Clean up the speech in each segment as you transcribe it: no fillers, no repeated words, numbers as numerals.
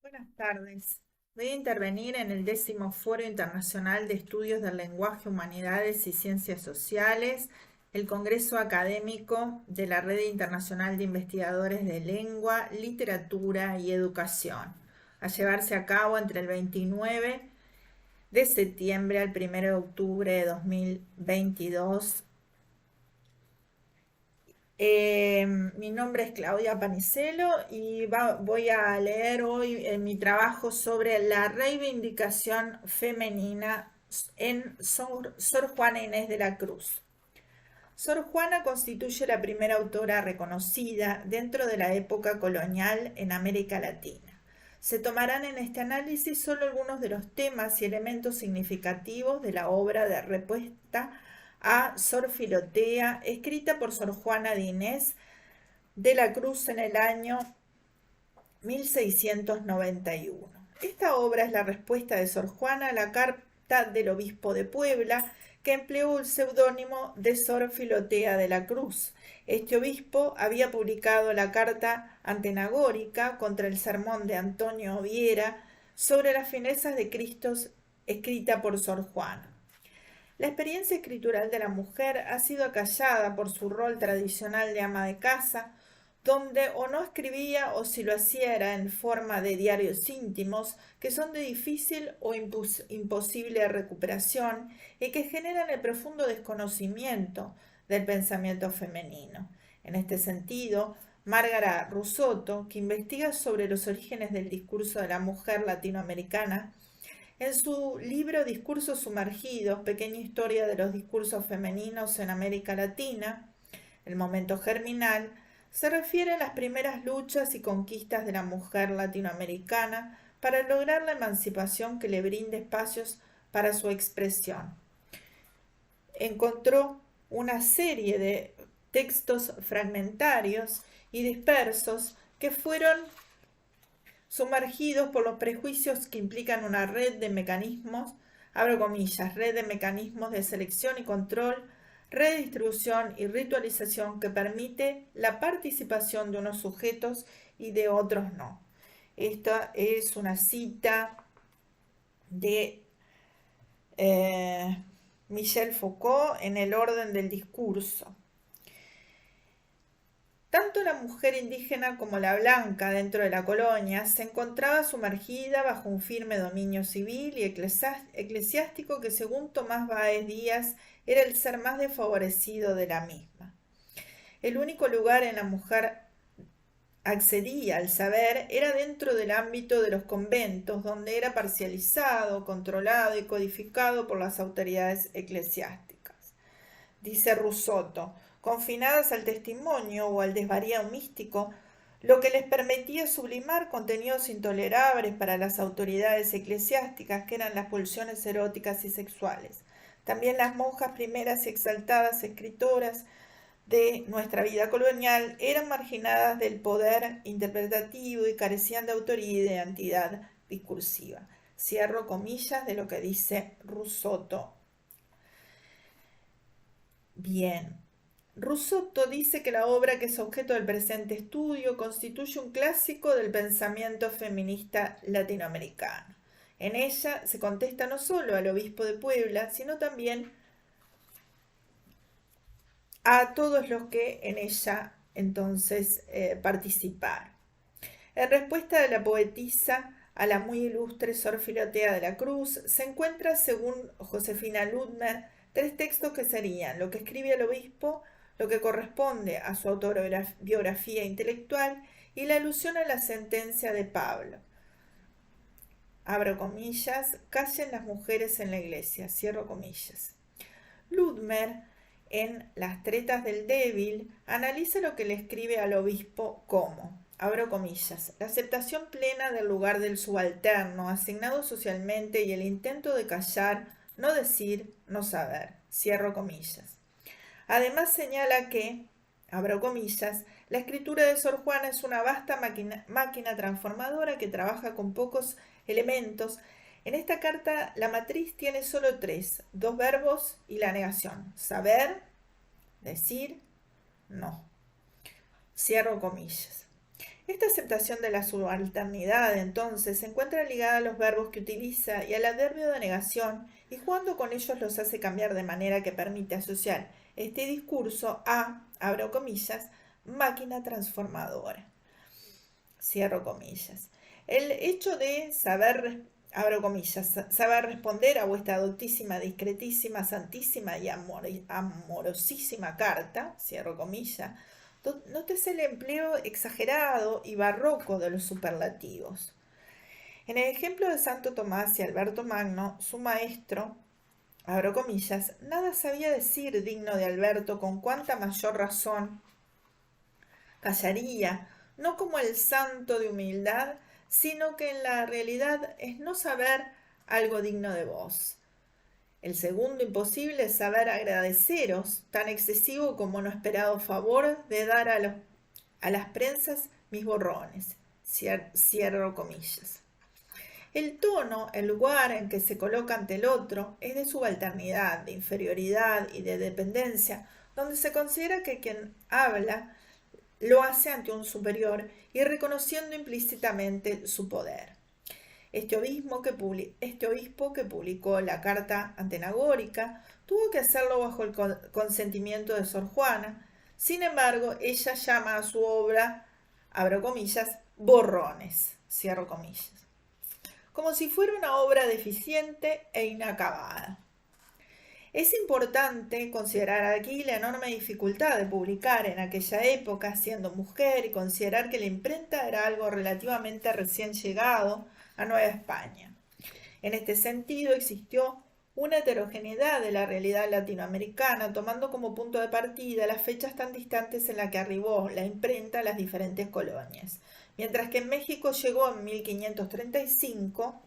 Buenas tardes. Voy a intervenir en el 10º Foro Internacional de Estudios del Lenguaje, Humanidades y Ciencias Sociales, el Congreso Académico de la Red Internacional de Investigadores de Lengua, Literatura y Educación, a llevarse a cabo entre el 29 de septiembre al 1 de octubre de 2022. Mi nombre es Claudia Panicelo y voy a leer hoy mi trabajo sobre la reivindicación femenina en Sor Juana Inés de la Cruz. Sor Juana constituye la primera autora reconocida dentro de la época colonial en América Latina. Se tomarán en este análisis solo algunos de los temas y elementos significativos de la obra de respuesta a Sor Filotea, escrita por Sor Juana de Inés de la Cruz en el año 1691. Esta obra es la respuesta de Sor Juana a la carta del obispo de Puebla, que empleó el seudónimo de Sor Filotea de la Cruz. Este obispo había publicado la carta antenagórica contra el sermón de Antonio Viera sobre las finezas de Cristo, escrita por Sor Juana. La experiencia escritural de la mujer ha sido acallada por su rol tradicional de ama de casa, donde o no escribía o si lo hacía era en forma de diarios íntimos que son de difícil o imposible recuperación y que generan el profundo desconocimiento del pensamiento femenino. En este sentido, Margarita Russotto, que investiga sobre los orígenes del discurso de la mujer latinoamericana, en su libro Discursos sumergidos, pequeña historia de los discursos femeninos en América Latina, el momento germinal, se refiere a las primeras luchas y conquistas de la mujer latinoamericana para lograr la emancipación que le brinde espacios para su expresión. Encontró una serie de textos fragmentarios y dispersos que fueron sumergidos por los prejuicios que implican una red de mecanismos, abro comillas, red de mecanismos de selección y control, redistribución y ritualización que permite la participación de unos sujetos y de otros no. Esta es una cita de Michel Foucault en El orden del discurso. Tanto la mujer indígena como la blanca dentro de la colonia se encontraba sumergida bajo un firme dominio civil y eclesiástico que, según Tomás Báez Díaz, era el ser más desfavorecido de la misma. El único lugar en la mujer accedía al saber era dentro del ámbito de los conventos, donde era parcializado, controlado y codificado por las autoridades eclesiásticas. Dice Russotto, confinadas al testimonio o al desvarío místico, lo que les permitía sublimar contenidos intolerables para las autoridades eclesiásticas, que eran las pulsiones eróticas y sexuales. También las monjas primeras y exaltadas escritoras de nuestra vida colonial eran marginadas del poder interpretativo y carecían de autoridad y de identidad discursiva. Cierro comillas de lo que dice Russotto. Bien. Russotto dice que la obra que es objeto del presente estudio constituye un clásico del pensamiento feminista latinoamericano. En ella se contesta no solo al obispo de Puebla, sino también a todos los que en ella entonces participaron. En respuesta de la poetisa a la muy ilustre Sor Filotea de la Cruz, se encuentra, según Josefina Ludmer, tres textos que serían lo que escribe el obispo, lo que corresponde a su autobiografía intelectual y la alusión a la sentencia de Pablo. Abro comillas, callen las mujeres en la iglesia, cierro comillas. Ludmer, en Las tretas del débil, analiza lo que le escribe al obispo como, abro comillas, la aceptación plena del lugar del subalterno asignado socialmente y el intento de callar, no decir, no saber, cierro comillas. Además señala que, abro comillas, la escritura de Sor Juana es una vasta máquina transformadora que trabaja con pocos elementos. En esta carta la matriz tiene solo tres, dos verbos y la negación, saber, decir, no. Cierro comillas. Esta aceptación de la subalternidad, entonces, se encuentra ligada a los verbos que utiliza y al adverbio de negación, y jugando con ellos los hace cambiar de manera que permite asociar este discurso a, abro comillas, máquina transformadora, cierro comillas. El hecho de saber, abro comillas, saber responder a vuestra doctísima, discretísima, santísima y amorosísima carta, cierro comillas, nótese el empleo exagerado y barroco de los superlativos. En el ejemplo de Santo Tomás y Alberto Magno, su maestro, abro comillas, nada sabía decir digno de Alberto, con cuánta mayor razón callaría, no como el santo de humildad, sino que en la realidad es no saber algo digno de vos. El segundo imposible es saber agradeceros tan excesivo como no esperado favor de dar a las prensas mis borrones. Cierro comillas. El tono, el lugar en que se coloca ante el otro es de subalternidad, de inferioridad y de dependencia, donde se considera que quien habla lo hace ante un superior y reconociendo implícitamente su poder. Este obispo que publicó la carta antenagórica tuvo que hacerlo bajo el consentimiento de Sor Juana. Sin embargo, ella llama a su obra, abro comillas, borrones, cierro comillas, como si fuera una obra deficiente e inacabada. Es importante considerar aquí la enorme dificultad de publicar en aquella época siendo mujer y considerar que la imprenta era algo relativamente recién llegado a Nueva España. En este sentido existió una heterogeneidad de la realidad latinoamericana, tomando como punto de partida las fechas tan distantes en las que arribó la imprenta a las diferentes colonias. Mientras que en México llegó en 1535,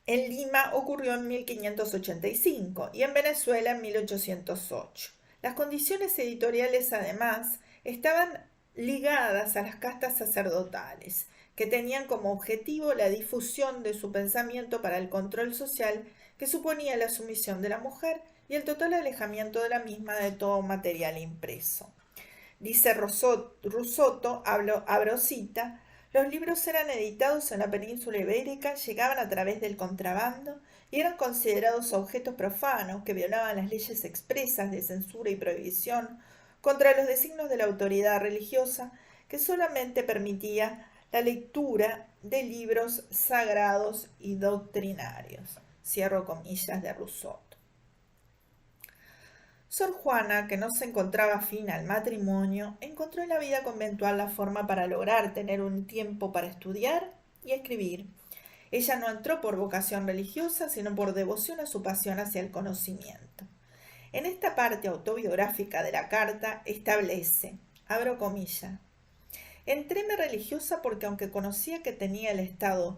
en Lima ocurrió en 1585 y en Venezuela en 1808. Las condiciones editoriales, además, estaban ligadas a las castas sacerdotales, que tenían como objetivo la difusión de su pensamiento para el control social que suponía la sumisión de la mujer y el total alejamiento de la misma de todo material impreso. Dice Rusotto, abro cita, los libros eran editados en la península ibérica, llegaban a través del contrabando y eran considerados objetos profanos que violaban las leyes expresas de censura y prohibición contra los designios de la autoridad religiosa que solamente permitía la lectura de libros sagrados y doctrinarios. Cierro comillas de Rusotto. Sor Juana, que no se encontraba afín al matrimonio, encontró en la vida conventual la forma para lograr tener un tiempo para estudiar y escribir. Ella no entró por vocación religiosa, sino por devoción a su pasión hacia el conocimiento. En esta parte autobiográfica de la carta establece, abro comillas, entréme religiosa porque aunque conocía que tenía el estado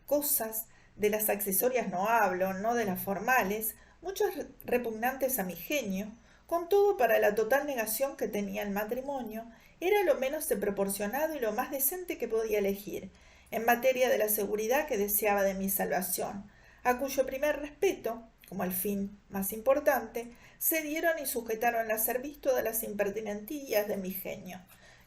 cosas, de las accesorias no hablo, no de las formales, muchos repugnantes a mi genio, con todo para la total negación que tenía el matrimonio, era lo menos proporcionado y lo más decente que podía elegir, en materia de la seguridad que deseaba de mi salvación, a cuyo primer respeto, como el fin más importante, se dieron y sujetaron a servir todas las impertinentillas de mi genio,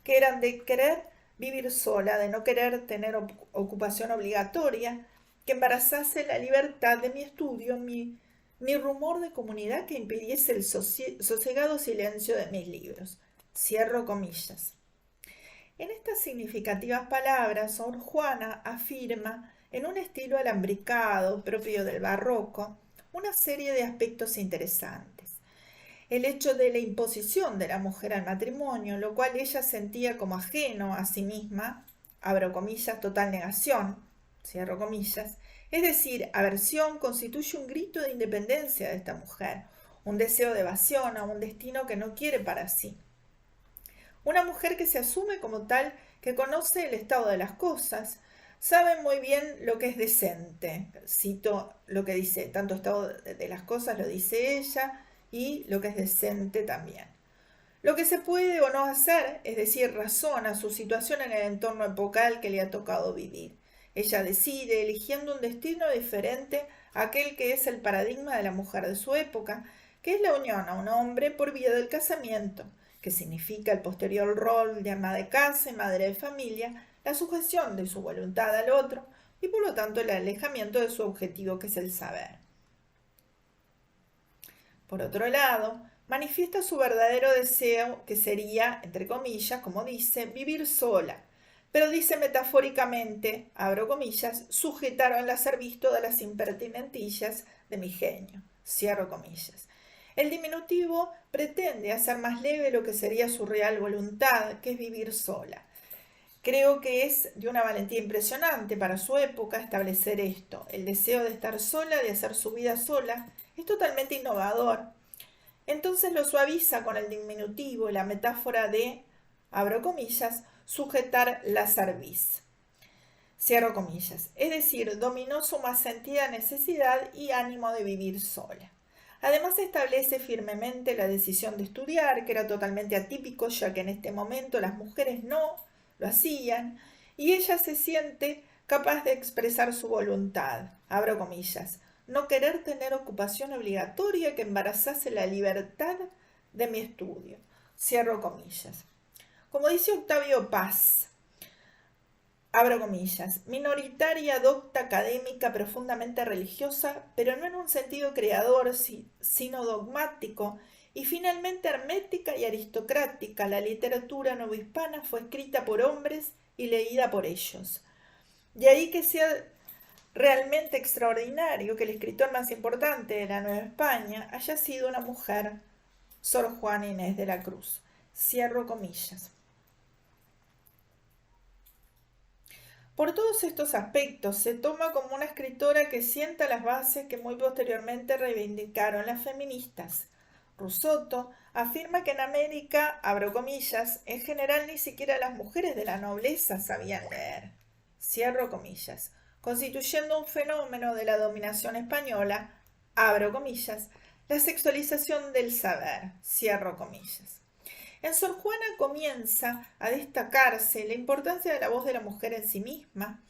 que eran de querer vivir sola, de no querer tener ocupación obligatoria, que embarazase la libertad de mi estudio, ni rumor de comunidad que impidiese el sosegado silencio de mis libros. Cierro comillas. En estas significativas palabras, Sor Juana afirma, en un estilo alambricado propio del barroco, una serie de aspectos interesantes. El hecho de la imposición de la mujer al matrimonio, lo cual ella sentía como ajeno a sí misma, abro comillas, total negación, cierro comillas, es decir, aversión, constituye un grito de independencia de esta mujer, un deseo de evasión a un destino que no quiere para sí. Una mujer que se asume como tal, que conoce el estado de las cosas, sabe muy bien lo que es decente. Cito lo que dice, tanto estado de las cosas lo dice ella y lo que es decente también. Lo que se puede o no hacer, es decir, razona su situación en el entorno epocal que le ha tocado vivir. Ella decide, eligiendo un destino diferente a aquel que es el paradigma de la mujer de su época, que es la unión a un hombre por vía del casamiento, que significa el posterior rol de ama de casa y madre de familia, la sujeción de su voluntad al otro y por lo tanto el alejamiento de su objetivo, que es el saber. Por otro lado, manifiesta su verdadero deseo, que sería, entre comillas, como dice, vivir sola, pero dice metafóricamente, abro comillas, sujetaron a ser visto de las impertinentillas de mi genio, cierro comillas. El diminutivo pretende hacer más leve lo que sería su real voluntad, que es vivir sola. Creo que es de una valentía impresionante para su época establecer esto. El deseo de estar sola, de hacer su vida sola, es totalmente innovador. Entonces lo suaviza con el diminutivo, la metáfora de, abro comillas, sujetar la cerviz, cierro comillas. Es decir, dominó su más sentida necesidad y ánimo de vivir sola. Además establece firmemente la decisión de estudiar, que era totalmente atípico, ya que en este momento las mujeres no lo hacían, y ella se siente capaz de expresar su voluntad, abro comillas, no querer tener ocupación obligatoria que embarazase la libertad de mi estudio, cierro comillas. Como dice Octavio Paz, abro comillas, minoritaria, docta, académica, profundamente religiosa, pero no en un sentido creador, sino dogmático, y finalmente hermética y aristocrática. La literatura novohispana fue escrita por hombres y leída por ellos. De ahí que sea realmente extraordinario que el escritor más importante de la Nueva España haya sido una mujer, Sor Juana Inés de la Cruz. Cierro comillas. Por todos estos aspectos, se toma como una escritora que sienta las bases que muy posteriormente reivindicaron las feministas. Rousseau afirma que en América, abro comillas, en general ni siquiera las mujeres de la nobleza sabían leer, cierro comillas, constituyendo un fenómeno de la dominación española, abro comillas, la sexualización del saber, cierro comillas. En Sor Juana comienza a destacarse la importancia de la voz de la mujer en sí misma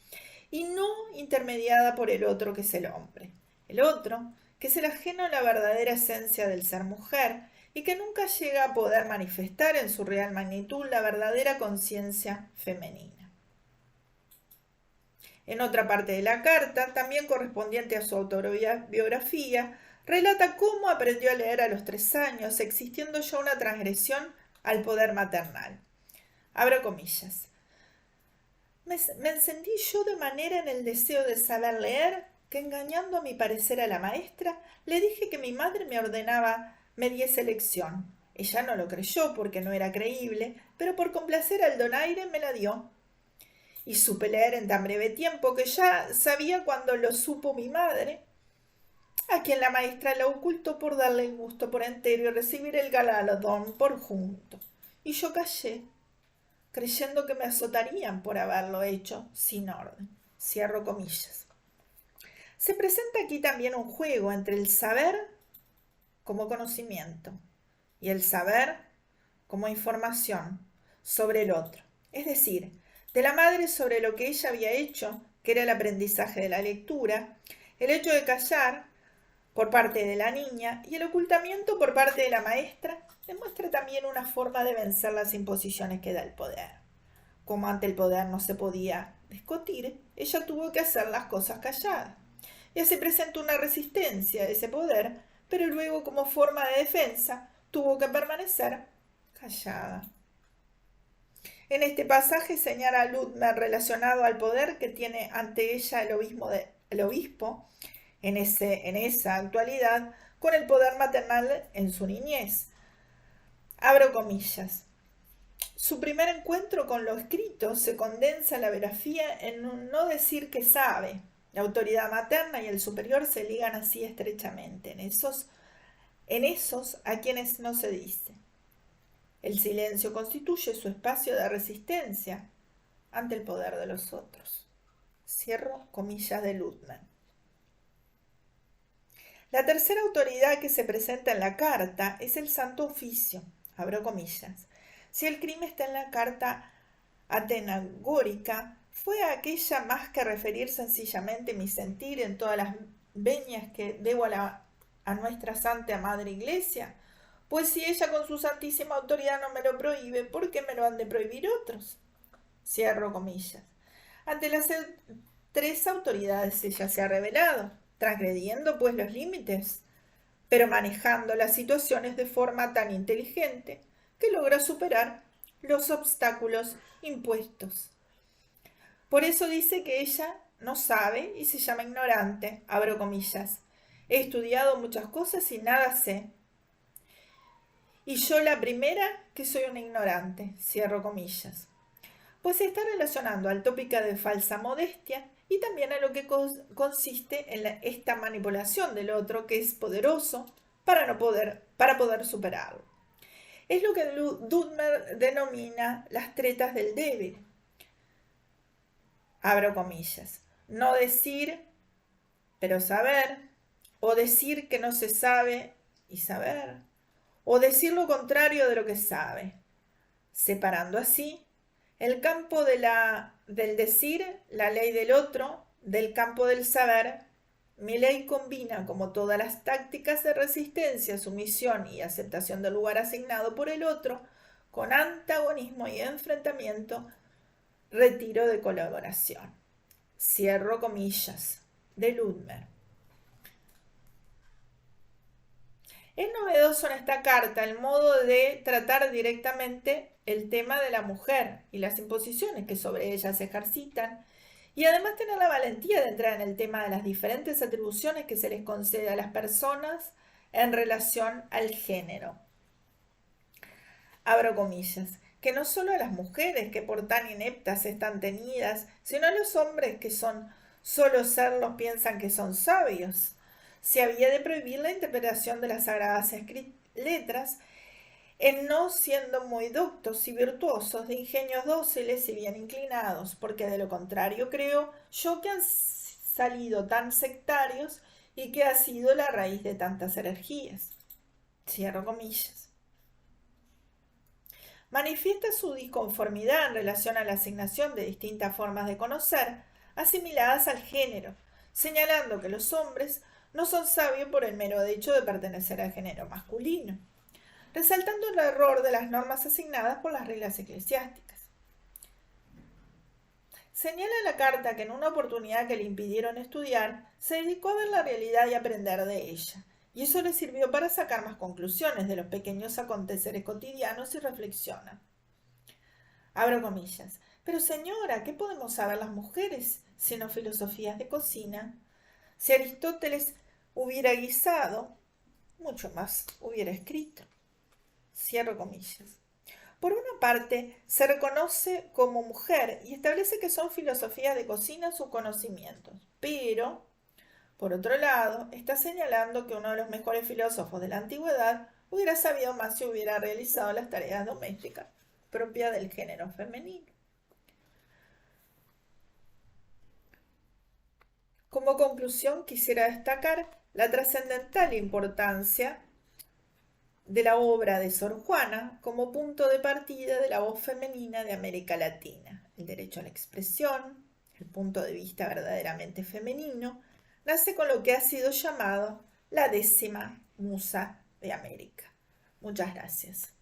y no intermediada por el otro, que es el hombre. El otro, que es el ajeno a la verdadera esencia del ser mujer y que nunca llega a poder manifestar en su real magnitud la verdadera conciencia femenina. En otra parte de la carta, también correspondiente a su autobiografía, relata cómo aprendió a leer a los 3 años, existiendo ya una transgresión al poder maternal. Abro comillas. Me encendí yo de manera en el deseo de saber leer que, engañando a mi parecer a la maestra, le dije que mi madre me diese lección. Ella no lo creyó porque no era creíble, pero por complacer al donaire me la dio. Y supe leer en tan breve tiempo que ya sabía cuando lo supo mi madre, a quien la maestra la ocultó por darle el gusto por entero y recibir el galardón por junto. Y yo callé, creyendo que me azotarían por haberlo hecho sin orden. Cierro comillas. Se presenta aquí también un juego entre el saber como conocimiento y el saber como información sobre el otro. Es decir, de la madre sobre lo que ella había hecho, que era el aprendizaje de la lectura, el hecho de callar por parte de la niña y el ocultamiento por parte de la maestra, demuestra también una forma de vencer las imposiciones que da el poder. Como ante el poder no se podía discutir, ella tuvo que hacer las cosas calladas. Ya se presentó una resistencia a ese poder, pero luego como forma de defensa tuvo que permanecer callada. En este pasaje señala a Ludmer relacionado al poder que tiene ante ella el obispo en esa actualidad, con el poder maternal en su niñez. Abro comillas. Su primer encuentro con lo escrito se condensa la biografía en un no decir que sabe. La autoridad materna y el superior se ligan así estrechamente, en esos a quienes no se dice. El silencio constituye su espacio de resistencia ante el poder de los otros. Cierro comillas de Ludmer. La tercera autoridad que se presenta en la carta es el Santo Oficio, abro comillas. Si el crimen está en la carta atenagórica, fue aquella más que referir sencillamente mi sentir en todas las veñas que debo a a nuestra Santa Madre Iglesia? Pues si ella con su santísima autoridad no me lo prohíbe, ¿por qué me lo han de prohibir otros? Cierro comillas. Ante las tres autoridades ella se ha revelado, transgrediendo pues los límites, pero manejando las situaciones de forma tan inteligente que logra superar los obstáculos impuestos. Por eso dice que ella no sabe y se llama ignorante, abro comillas. He estudiado muchas cosas y nada sé. Y yo la primera que soy una ignorante, cierro comillas. Pues se está relacionando al tópico de falsa modestia y también a lo que consiste en esta manipulación del otro que es poderoso para poder superarlo. Es lo que Dudmer denomina las tretas del débil. Abro comillas. No decir, pero saber, o decir que no se sabe y saber, o decir lo contrario de lo que sabe, separando así el campo del decir, la ley del otro, del campo del saber. Mi ley combina, como todas las tácticas de resistencia, sumisión y aceptación del lugar asignado por el otro, con antagonismo y enfrentamiento, retiro de colaboración. Cierro comillas, de Ludmer. Es novedoso en esta carta el modo de tratar directamente el tema de la mujer y las imposiciones que sobre ella se ejercitan, y además tener la valentía de entrar en el tema de las diferentes atribuciones que se les concede a las personas en relación al género. Abro comillas, que no solo a las mujeres que por tan ineptas están tenidas, sino a los hombres que son solo serlos piensan que son sabios. Se había de prohibir la interpretación de las sagradas letras en no siendo muy doctos y virtuosos, de ingenios dóciles y bien inclinados, porque de lo contrario creo yo que han salido tan sectarios y que ha sido la raíz de tantas herejías. Cierro comillas. Manifiesta su disconformidad en relación a la asignación de distintas formas de conocer, asimiladas al género, señalando que los hombres no son sabios por el mero hecho de pertenecer al género masculino, resaltando el error de las normas asignadas por las reglas eclesiásticas. Señala en la carta que en una oportunidad que le impidieron estudiar, se dedicó a ver la realidad y aprender de ella, y eso le sirvió para sacar más conclusiones de los pequeños aconteceres cotidianos y reflexiona. Abro comillas. Pero señora, ¿qué podemos saber las mujeres sino filosofías de cocina? Si Aristóteles hubiera guisado, mucho más hubiera escrito. Cierro comillas. Por una parte, se reconoce como mujer y establece que son filosofías de cocina sus conocimientos, pero, por otro lado, está señalando que uno de los mejores filósofos de la antigüedad hubiera sabido más si hubiera realizado las tareas domésticas propias del género femenino. Como conclusión, quisiera destacar la trascendental importancia de la obra de Sor Juana como punto de partida de la voz femenina de América Latina. El derecho a la expresión, el punto de vista verdaderamente femenino, nace con lo que ha sido llamado la 10ª musa de América. Muchas gracias.